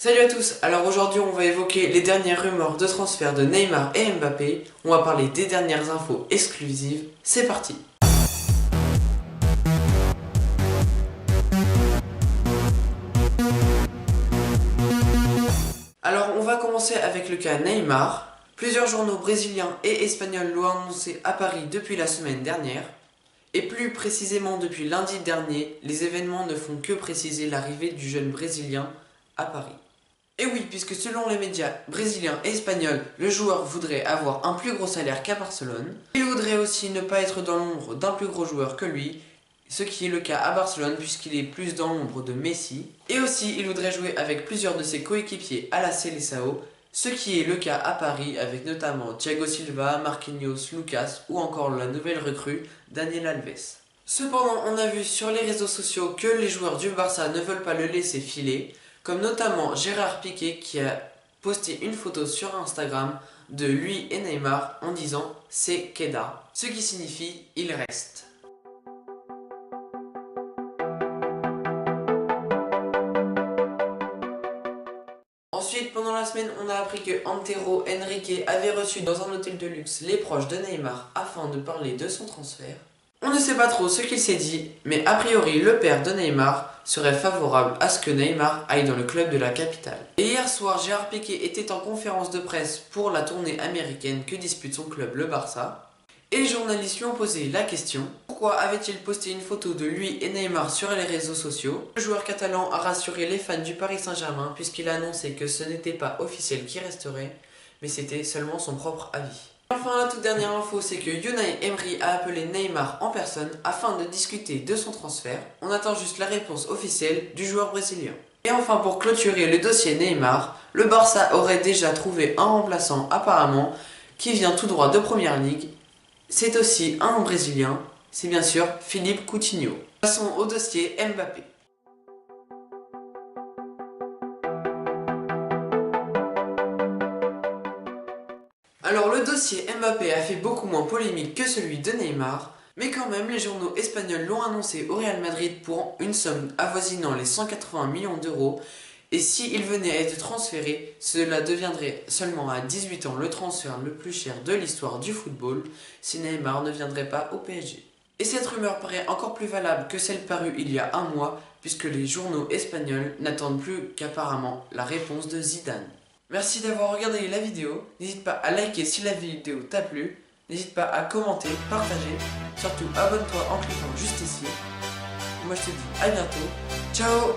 Salut à tous, alors aujourd'hui on va évoquer les dernières rumeurs de transfert de Neymar et Mbappé, on va parler des dernières infos exclusives, c'est parti. Alors on va commencer avec le cas Neymar. Plusieurs journaux brésiliens et espagnols l'ont annoncé à Paris depuis la semaine dernière. Et plus précisément depuis lundi dernier, les événements ne font que préciser l'arrivée du jeune brésilien à Paris. Et oui, puisque selon les médias brésiliens et espagnols, le joueur voudrait avoir un plus gros salaire qu'à Barcelone. Il voudrait aussi ne pas être dans l'ombre d'un plus gros joueur que lui, ce qui est le cas à Barcelone puisqu'il est plus dans l'ombre de Messi. Et aussi, il voudrait jouer avec plusieurs de ses coéquipiers à la Seleção, ce qui est le cas à Paris avec notamment Thiago Silva, Marquinhos, Lucas ou encore la nouvelle recrue Daniel Alves. Cependant, on a vu sur les réseaux sociaux que les joueurs du Barça ne veulent pas le laisser filer, comme notamment Gérard Piqué qui a posté une photo sur Instagram de lui et Neymar en disant « c'est Queda », ce qui signifie « il reste ». Ensuite, pendant la semaine, on a appris que Antero Henrique avait reçu dans un hôtel de luxe les proches de Neymar afin de parler de son transfert. On ne sait pas trop ce qu'il s'est dit, mais a priori le père de Neymar serait favorable à ce que Neymar aille dans le club de la capitale. Et hier soir, Gérard Piqué était en conférence de presse pour la tournée américaine que dispute son club le Barça. Et les journalistes lui ont posé la question, pourquoi avait-il posté une photo de lui et Neymar sur les réseaux sociaux? Le joueur catalan a rassuré les fans du Paris Saint-Germain puisqu'il a annoncé que ce n'était pas officiel qui resterait, mais c'était seulement son propre avis. Enfin, la toute dernière info, c'est que Unai Emery a appelé Neymar en personne afin de discuter de son transfert. On attend juste la réponse officielle du joueur brésilien. Et enfin, pour clôturer le dossier Neymar, le Barça aurait déjà trouvé un remplaçant apparemment qui vient tout droit de Première Ligue. C'est aussi un brésilien, c'est bien sûr Philippe Coutinho. Passons au dossier Mbappé. Alors le dossier Mbappé a fait beaucoup moins polémique que celui de Neymar, mais quand même les journaux espagnols l'ont annoncé au Real Madrid pour une somme avoisinant les 180 millions d'euros, et s'il venait à être transféré, cela deviendrait seulement à 18 ans le transfert le plus cher de l'histoire du football si Neymar ne viendrait pas au PSG. Et cette rumeur paraît encore plus valable que celle parue il y a un mois, puisque les journaux espagnols n'attendent plus qu'apparemment la réponse de Zidane. Merci d'avoir regardé la vidéo, n'hésite pas à liker si la vidéo t'a plu, n'hésite pas à commenter, partager, surtout abonne-toi en cliquant juste ici. Moi je te dis à bientôt, ciao.